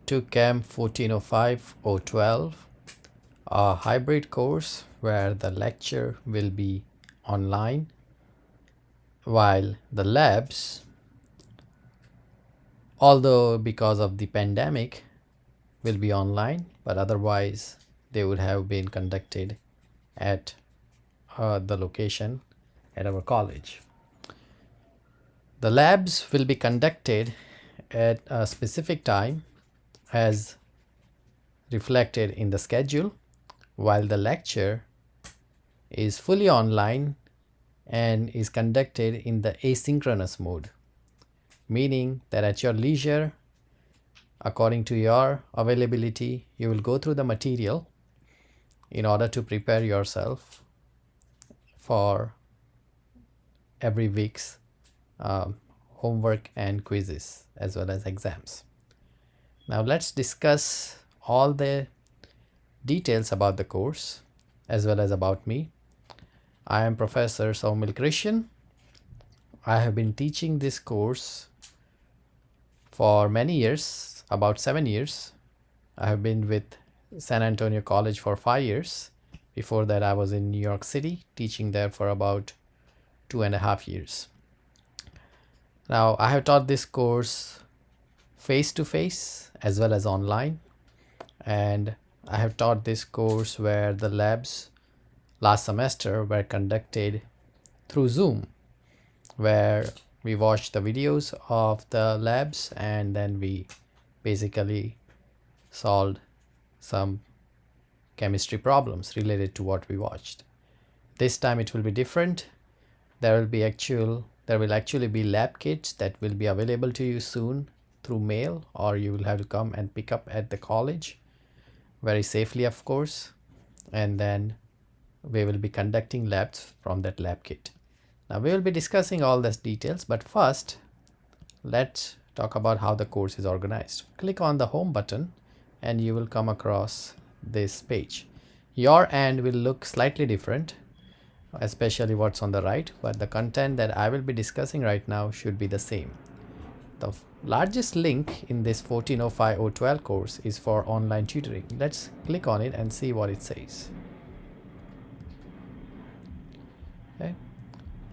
to Chem 1405-012, a hybrid course where the lecture will be online while the labs, although because of the pandemic, will be online, but otherwise they would have been conducted at the location at our college. The labs will be conducted at a specific time as reflected in the schedule, while the lecture is fully online and is conducted in the asynchronous mode, meaning that at your leisure, according to your availability, you will go through the material in order to prepare yourself for every week's homework and quizzes as well as exams. Now let's discuss all the details about the course as well as about me. I am Professor Saumil Krishan. I have been teaching this course for many years, about 7 years. I have been with San Antonio College for 5 years. Before that, I was in New York City teaching there for about 2.5 years. Now, I have taught this course face-to-face as well as online, and I have taught this course where the labs last semester were conducted through Zoom, where we watched the videos of the labs and then we basically solved some chemistry problems related to what we watched. This time it will be different. There will actually be lab kits that will be available to you soon through mail, or you will have to come and pick up at the college very safely, of course, and then we will be conducting labs from that lab kit. Now we will be discussing all these details, but first let's talk about how the course is organized. Click on the home button and you will come across this page. Your end will look slightly different, especially what's on the right, but the content that I will be discussing right now should be the same. The largest link in this 1405-012 course is for online tutoring. Let's click on it and see what it says. Okay.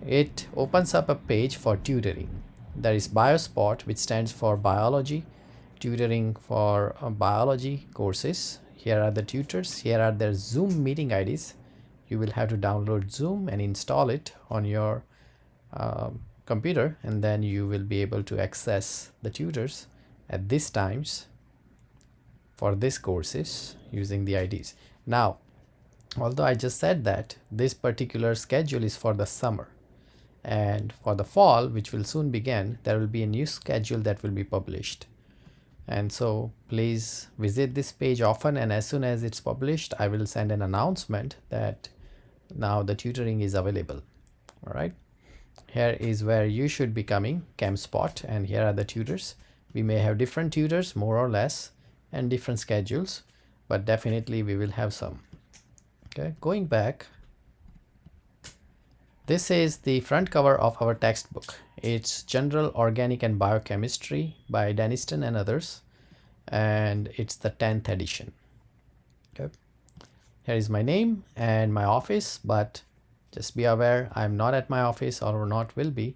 It opens up a page for tutoring. There is BioSpot, which stands for biology, tutoring for biology courses. Here are the tutors. Here are their Zoom meeting IDs. You will have to download Zoom and install it on your computer, and then you will be able to access the tutors at these times for these courses using the IDs. Now, although I just said that this particular schedule is for the summer, and for the fall, which will soon begin, there will be a new schedule that will be published. And so please visit this page often, and as soon as it's published, I will send an announcement that now the tutoring is available. All right. Here is where you should be coming, ChemSpot, and here are the tutors. We may have different tutors, more or less, and different schedules, but definitely we will have some. Okay, going back, this is the front cover of our textbook. It's General Organic and Biochemistry by Denniston and others, and it's the 10th edition. Okay. Here is my name and my office, but just be aware I'm not at my office, or not will be,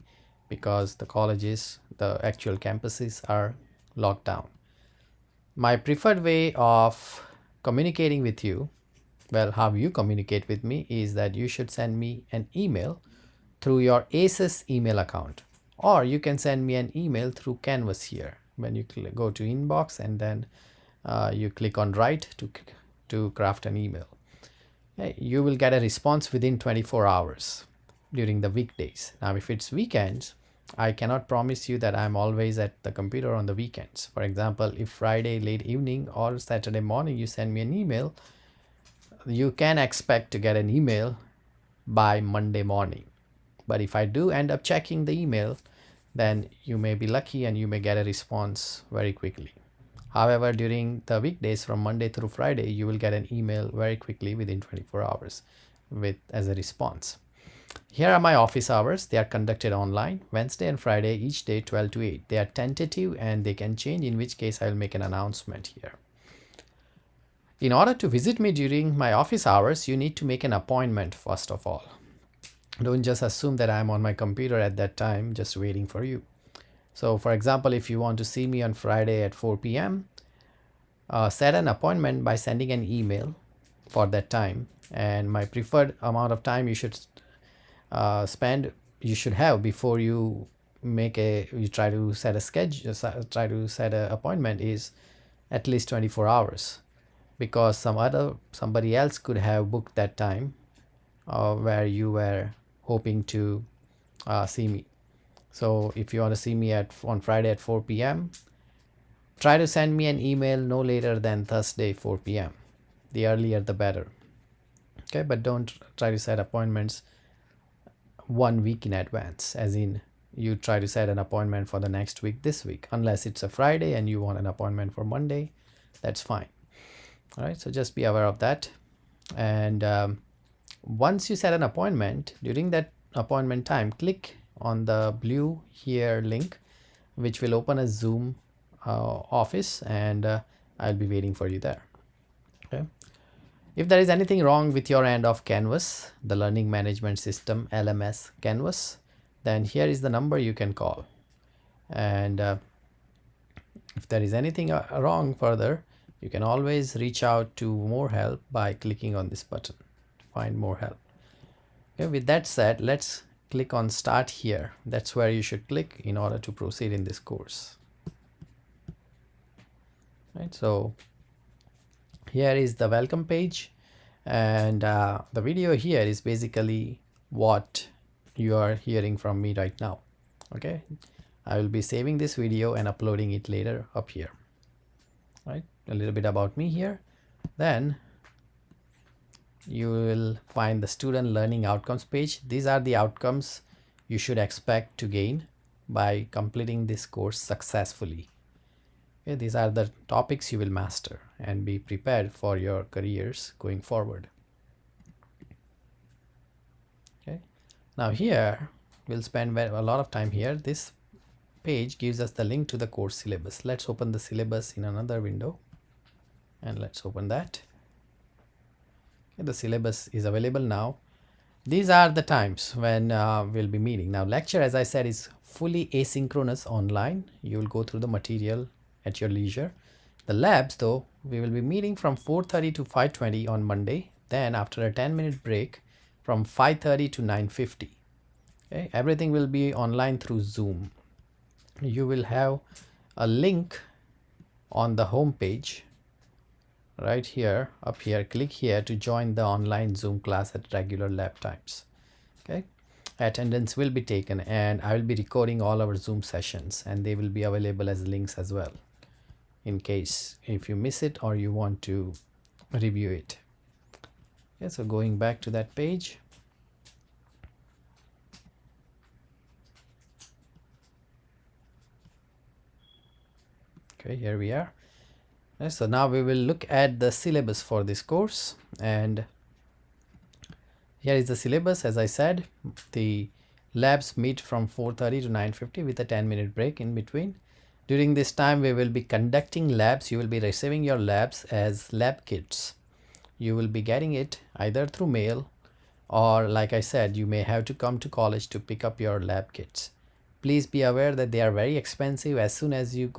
because the colleges, the actual campuses are locked down. My preferred way of communicating with you, well, how you communicate with me, is that you should send me an email through your ACES email account, or you can send me an email through Canvas here. When you go to inbox and then you click on write to craft an email. You will get a response within 24 hours during the weekdays. Now, if it's weekends, I cannot promise you that I'm always at the computer on the weekends. For example, if Friday late evening or Saturday morning you send me an email, you can expect to get an email by Monday morning. But if I do end up checking the email, then you may be lucky and you may get a response very quickly. However, during the weekdays from Monday through Friday, you will get an email very quickly within 24 hours as a response. Here are my office hours. They are conducted online Wednesday and Friday, each day 12 to 8. They are tentative and they can change, in which case I will make an announcement here. In order to visit me during my office hours, you need to make an appointment first of all. Don't just assume that I'm on my computer at that time just waiting for you. So for example, if you want to see me on Friday at 4 p.m., set an appointment by sending an email for that time, and my preferred amount of time you should you should have before you try to set a schedule, try to set an appointment, is at least 24 hours, because somebody else could have booked that time where you were hoping to see me. So if you want to see me on Friday at 4 p.m., try to send me an email no later than Thursday 4 p.m. The earlier the better. Okay, but don't try to set appointments 1 week in advance, as in you try to set an appointment for the next week this week, unless it's a Friday and you want an appointment for Monday. That's fine. All right, so just be aware of that. And once you set an appointment, during that appointment time, click on the blue here link, which will open a Zoom office, and I'll be waiting for you there. Okay. If there is anything wrong with your end of Canvas, the learning management system, LMS Canvas, then here is the number you can call. And if there is anything wrong further, you can always reach out to more help by clicking on this button, find more help. Okay, with that said, let's click on start here. That's where you should click in order to proceed in this course. Right, so here is the welcome page, and the video here is basically what you are hearing from me right now. Okay, I will be saving this video and uploading it later up here. Right, a little bit about me here. Then you will find the student learning outcomes page. These are the outcomes you should expect to gain by completing this course successfully. Okay, these are the topics you will master and be prepared for your careers going forward. Okay, now here we'll spend a lot of time here. This page gives us the link to the course syllabus. Let's open the syllabus in another window, and let's open that. Okay, the syllabus is available now. These are the times when we'll be meeting. Now lecture, as I said, is fully asynchronous online. You will go through the material at your leisure. The labs though, we will be meeting from 4:30 to 5:20 on Monday. Then after a 10-minute break from 5:30 to 9:50. Okay, everything will be online through Zoom. You will have a link on the home page right here, up here. Click here to join the online Zoom class at regular lab times. Okay, attendance will be taken, and I will be recording all our Zoom sessions, and they will be available as links as well, in case if you miss it or you want to review it. Okay, so going back to that page. Okay, here we are. Okay, so now we will look at the syllabus for this course, and here is the syllabus. As I said, the labs meet from 4:30 to 9:50 with a 10-minute break in between. During this time, we will be conducting labs. You will be receiving your labs as lab kits. You will be getting it either through mail, or like I said, you may have to come to college to pick up your lab kits. Please be aware that they are very expensive. As soon as you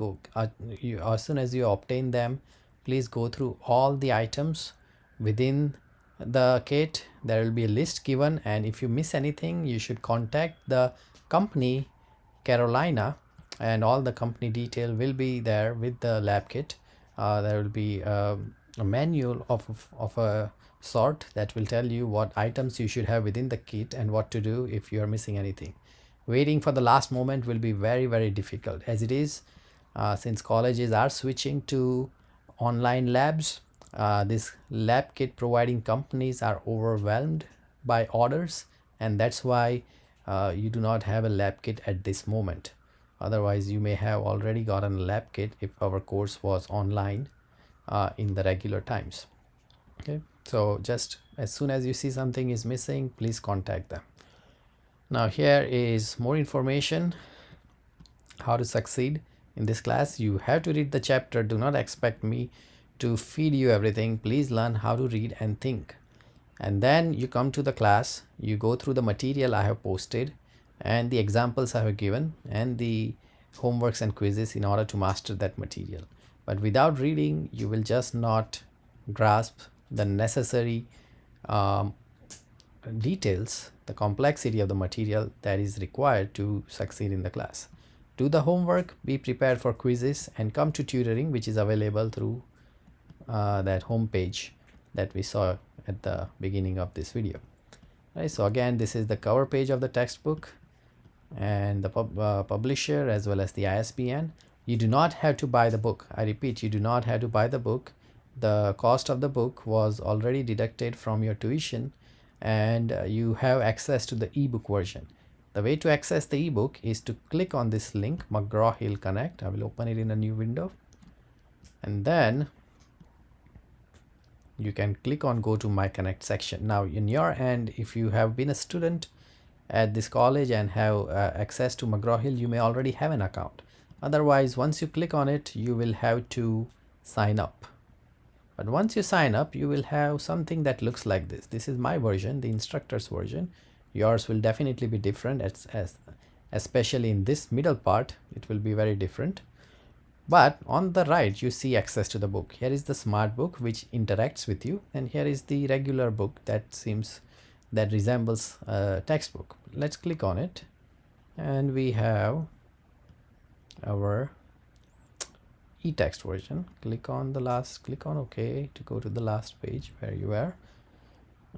obtain them, please go through all the items within the kit. There will be a list given, and if you miss anything, you should contact the company Carolina, and all the company detail will be there with the lab kit. There will be a manual of a sort that will tell you what items you should have within the kit and what to do if you are missing anything. Waiting for the last moment will be very, very difficult as it is, since colleges are switching to online labs. This lab kit providing companies are overwhelmed by orders, and that's why you do not have a lab kit at this moment. Otherwise, you may have already gotten a lab kit if our course was online in the regular times. Okay, so just as soon as you see something is missing, please contact them. Now here is more information how to succeed in this class. You have to read the chapter. Do not expect me to feed you everything. Please learn how to read and think. And then you come to the class, you go through the material I have posted and the examples I have given and the homeworks and quizzes in order to master that material. But without reading, you will just not grasp the necessary details, the complexity of the material that is required to succeed in the class. Do the homework, be prepared for quizzes, and come to tutoring, which is available through that home page that we saw at the beginning of this video. Right, so again, this is the cover page of the textbook and the publisher as well as the ISBN. You do not have to buy the book. I repeat, you do not have to buy the book. The cost of the book was already deducted from your tuition, and you have access to the ebook version. The way to access the ebook is to click on this link, McGraw-Hill Connect. I will open it in a new window, and then you can click on go to my Connect section. Now in your end, if you have been a student at this college and have access to McGraw-Hill, you may already have an account. Otherwise, once you click on it, you will have to sign up. But once you sign up, you will have something that looks like this. This is my version, the instructor's version. Yours will definitely be different, especially in this middle part, it will be very different. But on the right, you see access to the book. Here is the smart book which interacts with you, and here is the regular book that resembles a textbook. Let's click on it, and we have our e-text version. Click on OK to go to the last page where you are.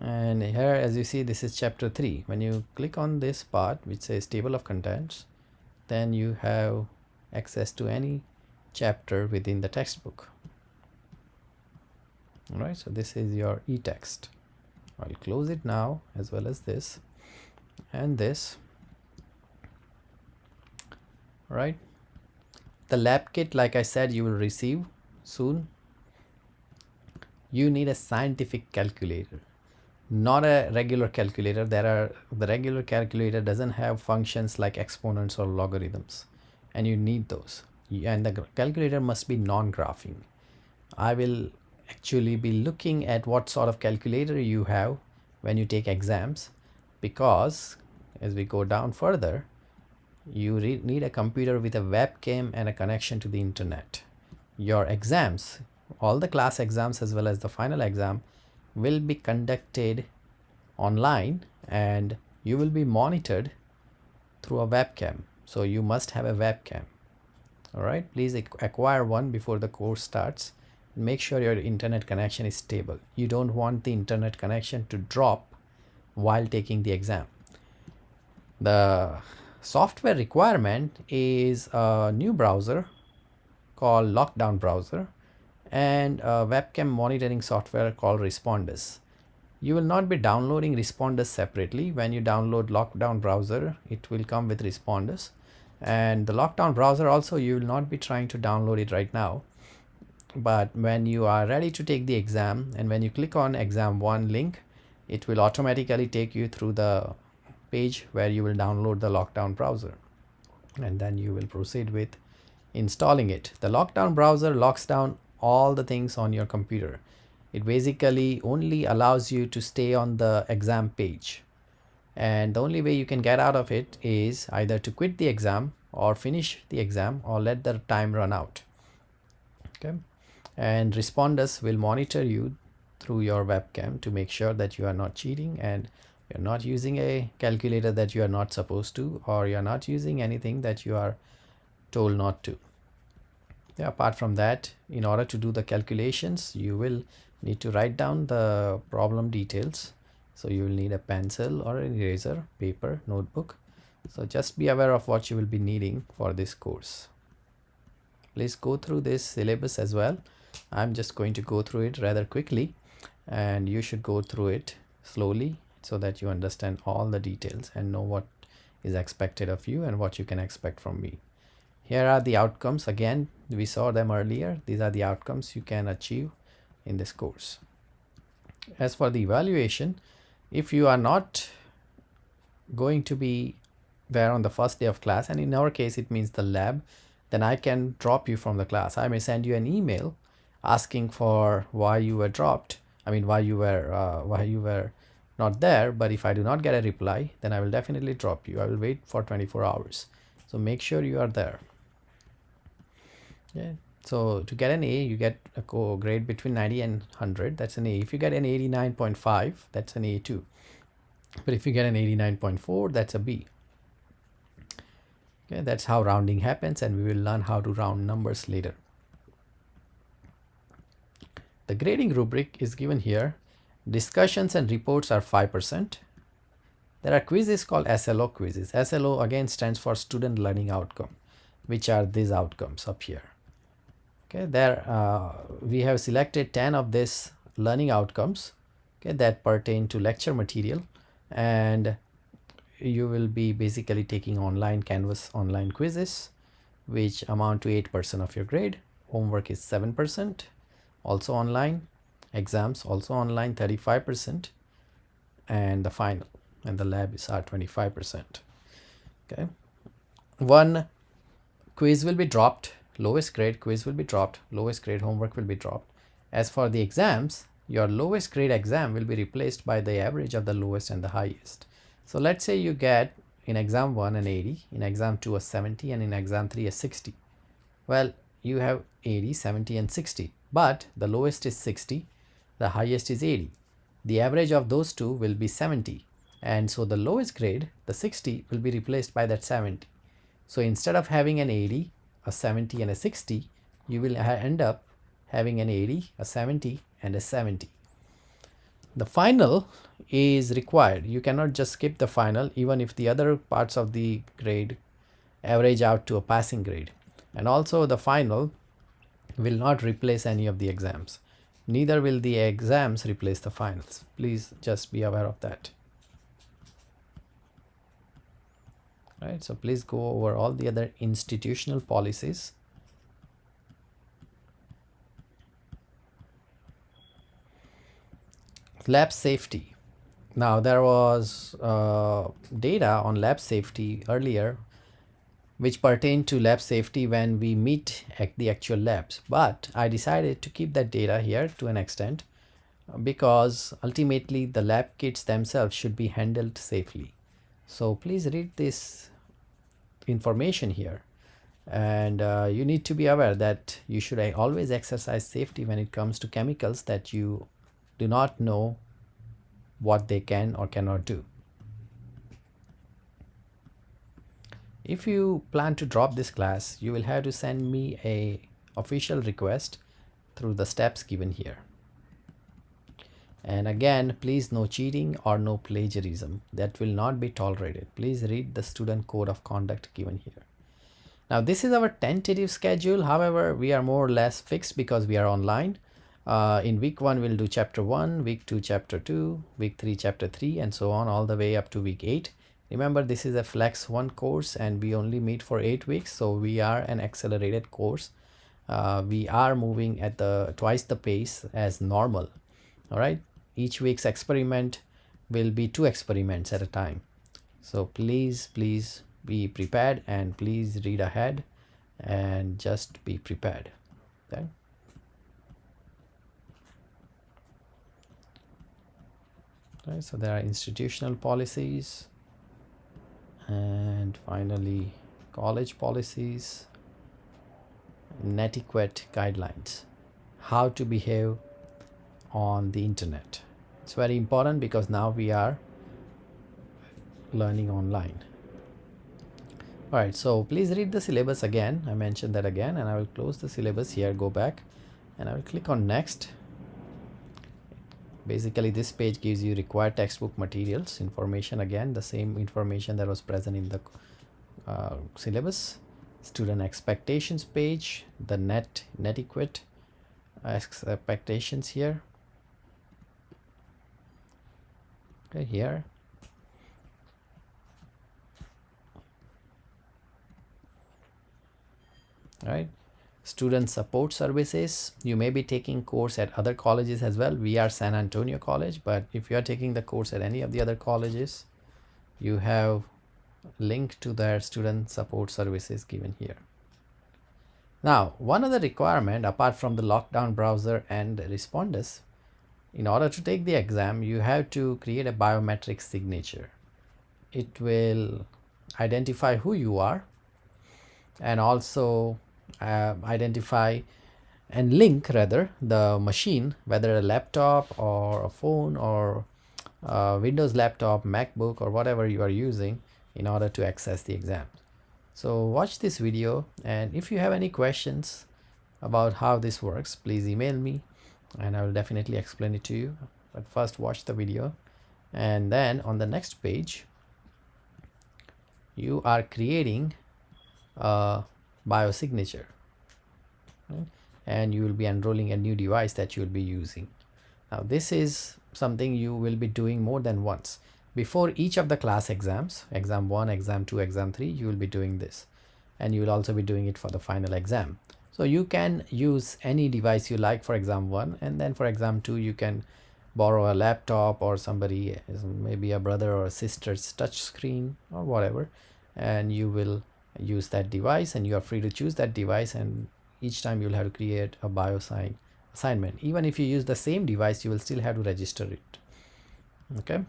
And here, as you see, this is chapter 3. When you click on this part which says table of contents, then you have access to any chapter within the textbook. All right, so this is your e-text. I'll close it now, as well as this and this. All right, the lab kit, like I said, you will receive soon. You need a scientific calculator, not a regular calculator. The regular calculator doesn't have functions like exponents or logarithms, and you need those. And the calculator must be non-graphing. I will actually be looking at what sort of calculator you have when you take exams, because as we go down further, you need a computer with a webcam and a connection to the internet. Your exams, all the class exams as well as the final exam, will be conducted online, and you will be monitored through a webcam. So you must have a webcam. All right, please acquire one before the course starts. Make sure your internet connection is stable. You don't want the internet connection to drop while taking the exam. The software requirement is a new browser called Lockdown Browser and a webcam monitoring software called Respondus. You will not be downloading Respondus separately. When you download Lockdown Browser, it will come with Respondus. And the Lockdown Browser also, you will not be trying to download it right now. But when you are ready to take the exam, and when you click on exam 1 link, it will automatically take you through the page where you will download the Lockdown Browser, and then you will proceed with installing it. The Lockdown Browser locks down all the things on your computer. It basically only allows you to stay on the exam page, and the only way you can get out of it is either to quit the exam or finish the exam or let the time run out. Okay, and Respondus will monitor you through your webcam to make sure that you are not cheating and you're not using a calculator that you are not supposed to, or you're not using anything that you are told not to. Yeah, apart from that, in order to do the calculations, you will need to write down the problem details. So you will need a pencil or an eraser, paper, notebook. So just be aware of what you will be needing for this course. Please go through this syllabus as well. I'm just going to go through it rather quickly, and you should go through it slowly so that you understand all the details and know what is expected of you and what you can expect from me. Here are the outcomes. Again, we saw them earlier. These are the outcomes you can achieve in this course. As for the evaluation, if you are not going to be there on the first day of class, and in our case it means the lab, then I can drop you from the class. I may send you an email asking for why you were dropped. I mean why you were not there. But if I do not get a reply, then I will definitely drop you. I will wait for 24 hours. So make sure you are there. Yeah. So to get an A, you get a grade between 90 and 100. That's an A. If you get an 89.5, that's an A too. But if you get an 89.4, that's a B. Okay, that's how rounding happens, and we will learn how to round numbers later. The grading rubric is given here. Discussions and reports are 5%. There are quizzes called SLO quizzes. SLO again stands for student learning outcome, which are these outcomes up here. Okay, there we have selected 10 of these learning outcomes, okay, that pertain to lecture material, and you will be basically taking online Canvas online quizzes, which amount to 8% of your grade. Homework is 7%, also online. Exams also online, 35%, and the final and the labs are 25%. Okay, one quiz will be dropped, lowest grade quiz will be dropped, lowest grade homework will be dropped. As for the exams, your lowest grade exam will be replaced by the average of the lowest and the highest. So let's say you get in exam 1 an 80, in exam 2 a 70, and in exam 3 a 60. Well, you have 80, 70 and 60, but the lowest is 60, the highest is 80. The average of those two will be 70, and so the lowest grade, the 60, will be replaced by that 70. So instead of having an 80, a 70 and a 60, you will end up having an 80, a 70 and a 70. The final is required. You cannot just skip the final even if the other parts of the grade average out to a passing grade. And also the final will not replace any of the exams. Neither will the exams replace the finals. Please just be aware of that. Right, so please go over all the other institutional policies. Lab safety. Now there was data on lab safety earlier which pertain to lab safety when we meet at the actual labs, but I decided to keep that data here to an extent because ultimately the lab kits themselves should be handled safely. So please read this information here, and you need to be aware that you should always exercise safety when it comes to chemicals that you do not know what they can or cannot do. If you plan to drop this class, you will have to send me a official request through the steps given here. And again, please no cheating or no plagiarism. That will not be tolerated. Please read the student code of conduct given here. Now this is our tentative schedule. However, we are more or less fixed because we are online. In week 1 we'll do chapter 1, week 2 chapter 2, week 3 chapter 3, and so on all the way up to week 8. Remember, this is a flex 1 course and we only meet for 8 weeks, so we are an accelerated course. We are moving at the twice the pace as normal. All right, each week's experiment will be 2 experiments at a time. So please be prepared, and please read ahead and just be prepared. Okay. Right, so there are institutional policies, and finally college policies, netiquette guidelines, how to behave on the internet. It's very important because now we are learning online. All right, so please read the syllabus again. I mentioned that again, and I will close the syllabus here, go back, and I will click on next. Basically this page gives you required textbook materials information, again the same information that was present in the syllabus. Student expectations page, the netiquette expectations here. Okay, here. All right, student support services. You may be taking course at other colleges as well. We are San Antonio College, but if you are taking the course at any of the other colleges, you have link to their student support services given here. Now, one other requirement apart from the lockdown browser and Respondus, in order to take the exam, you have to create a biometric signature. It will identify who you are and also identify and link rather the machine, whether a laptop or a phone or a Windows laptop, MacBook or whatever you are using in order to access the exam. So watch this video, and if you have any questions about how this works, please email me and I will definitely explain it to you. But first watch the video, and then on the next page you are creating a biosignature, right? And you will be enrolling a new device that you will be using. Now this is something you will be doing more than once. Before each of the class exams, exam 1, exam 2, exam 3, you will be doing this, and you will also be doing it for the final exam. So you can use any device you like for exam 1, and then for exam 2 you can borrow a laptop or somebody, maybe a brother or a sister's touch screen or whatever, and you will use that device, and you are free to choose that device, and each time you'll have to create a assignment. Even if you use the same device, you will still have to register it. Okay,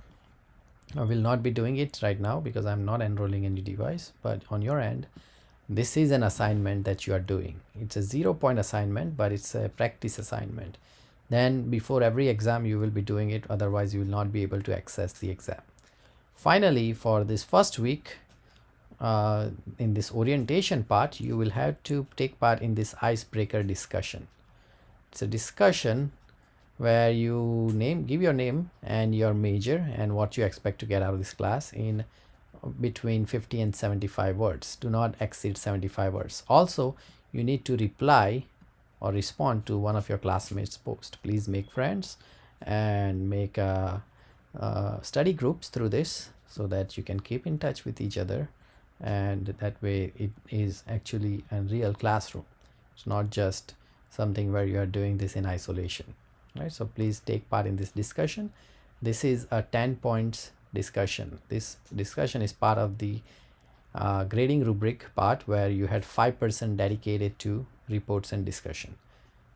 I will not be doing it right now because I'm not enrolling any device, but on your end this is an assignment that you are doing. It's a 0-point assignment, but it's a practice assignment. Then before every exam you will be doing it, otherwise you will not be able to access the exam. Finally, for this first week, in this orientation part, you will have to take part in this icebreaker discussion. It's a discussion where you give your name and your major and what you expect to get out of this class in between 50 and 75 words. Do not exceed 75 words. Also, you need to reply or respond to one of your classmates' post. Please make friends and make study groups through this so that you can keep in touch with each other, and that way it is actually a real classroom. It's not just something where you are doing this in isolation, right? So please take part in this discussion. This is a 10 points discussion. This discussion is part of the grading rubric part, where you had 5% dedicated to reports and discussion.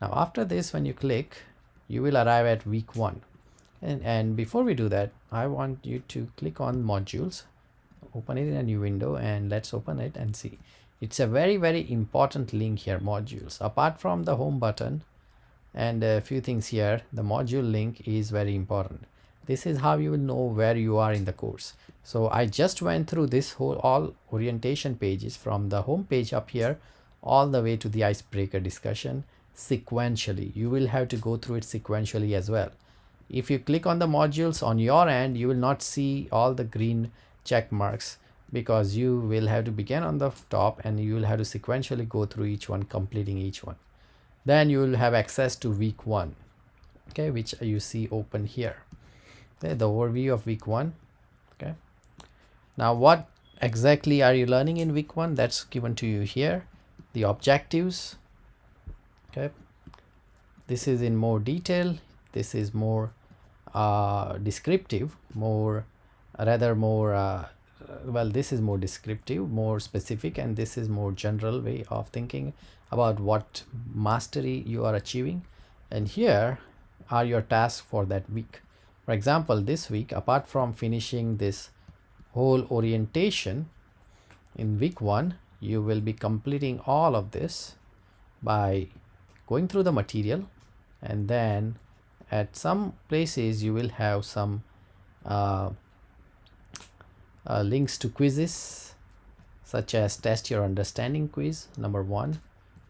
Now after this, when you click, you will arrive at week 1, and before we do that, I want you to click on modules, open it in a new window, and let's open it and see. It's a very, very important link here, modules. Apart from the home button and a few things here, the module link is very important. This is how you will know where you are in the course. So I just went through this whole all orientation pages from the home page up here all the way to the icebreaker discussion sequentially. You will have to go through it sequentially as well. If you click on the modules on your end, you will not see all the green check marks, because you will have to begin on the top and you will have to sequentially go through each one, completing each one. Then you will have access to week 1, okay, which you see open here. Okay, the overview of week 1. Okay, now what exactly are you learning in week 1? That's given to you here. The objectives. Okay, this is in more detail. This is more descriptive, more well, this is more descriptive, more specific, and this is more general way of thinking about what mastery you are achieving. And here are your tasks for that week. For example, this week, apart from finishing this whole orientation in week 1, you will be completing all of this by going through the material, and then at some places you will have some links to quizzes, such as test your understanding quiz number 1,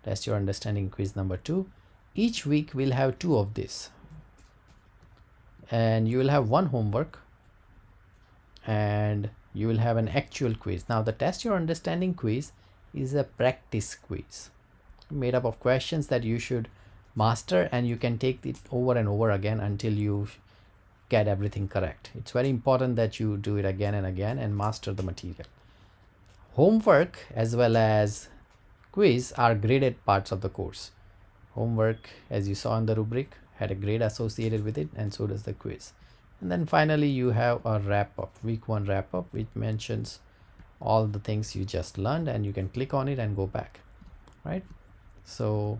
test your understanding quiz number 2. Each week we'll have 2 of this, and you will have 1 homework and you will have an actual quiz. Now the test your understanding quiz is a practice quiz made up of questions that you should master, and you can take it over and over again until you get everything correct. It's very important that you do it again and again and master the material. Homework as well as quiz are graded parts of the course. Homework, as you saw in the rubric, had a grade associated with it, and so does the quiz. And then finally you have a wrap up, week 1 wrap up, which mentions all the things you just learned, and you can click on it and go back, right? So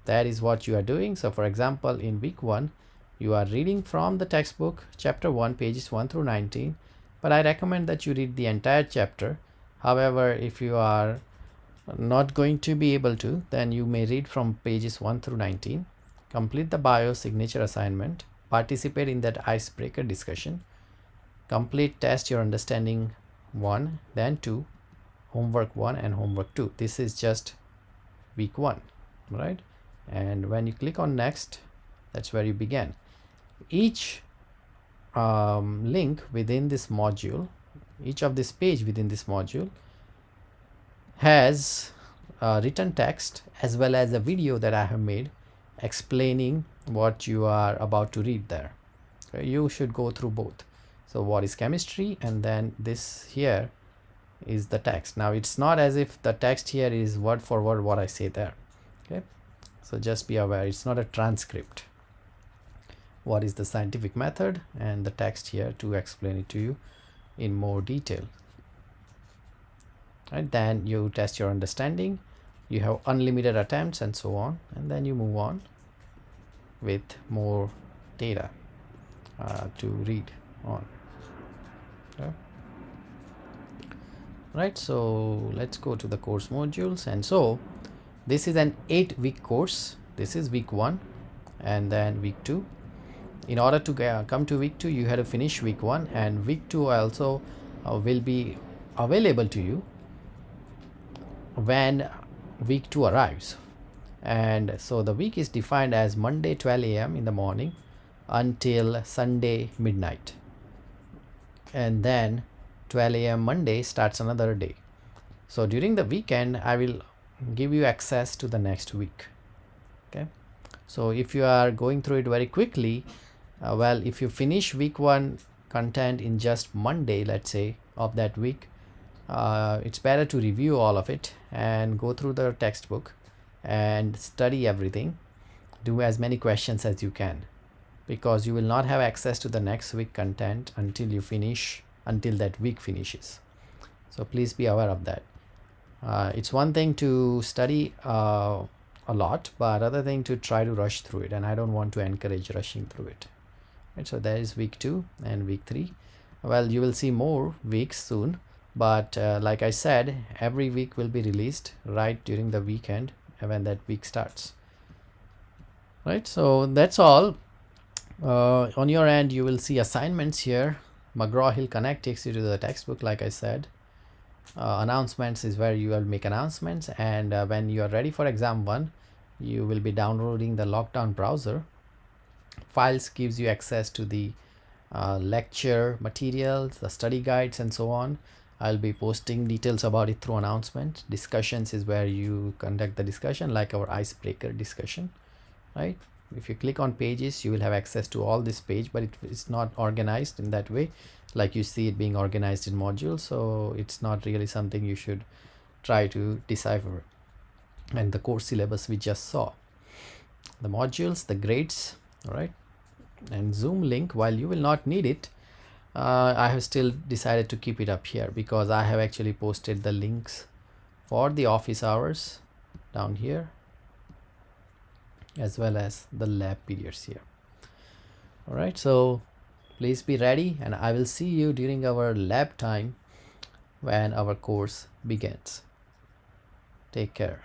that is what you are doing. So for example, in week 1 you are reading from the textbook chapter 1 pages 1 through 19, but I recommend that you read the entire chapter. However, if you are not going to be able to, then you may read from pages 1 through 19, complete the bio signature assignment, participate in that icebreaker discussion, complete test your understanding 1, then 2, homework 1 and homework 2. This is just week 1, right? And when you click on next, that's where you begin. Each link within this module, each of this page within this module has written text as well as a video that I have made explaining what you are about to read there. You should go through both. So what is chemistry, and then this here is the text. Now it's not as if the text here is word for word what I say there. Okay, so just be aware, it's not a transcript. What is the scientific method, and the text here to explain it to you in more detail. Right, then you test your understanding, you have unlimited attempts and so on, and then you move on with more data to read on. Okay. Right, so let's go to the course modules. And so this is an 8-week course. This is week 1 and then week 2. In order to come to week 2, you had to finish week 1, and week 2 also will be available to you when week 2 arrives. And so the week is defined as Monday 12 a.m. in the morning until Sunday midnight, and then 12 a.m. Monday starts another day. So during the weekend I will give you access to the next week. Okay, so if you are going through it very quickly, well, if you finish week 1 content in just Monday, let's say, of that week, it's better to review all of it and go through the textbook and study everything. Do as many questions as you can, because you will not have access to the next week content until that week finishes. So please be aware of that. It's one thing to study a lot, but other thing to try to rush through it, and I don't want to encourage rushing through it. Right, so there is week 2 and week 3. Well, you will see more weeks soon, but like I said, every week will be released right during the weekend when that week starts. Right, so that's all. On your end you will see assignments here. McGraw-Hill Connect takes you to the textbook, like I said. Announcements is where you will make announcements, and when you are ready for exam 1, you will be downloading the lockdown browser. Files gives you access to the lecture materials, the study guides and so on. I'll be posting details about it through announcement. Discussions is where you conduct the discussion, like our icebreaker discussion, right? If you click on pages, you will have access to all this page, but it's not organized in that way like you see it being organized in modules, so it's not really something you should try to decipher. And the course syllabus we just saw, the modules, the grades, all right, and Zoom link, while you will not need it, I have still decided to keep it up here because I have actually posted the links for the office hours down here, as well as the lab periods here. All right, so please be ready, and I will see you during our lab time when our course begins. Take care.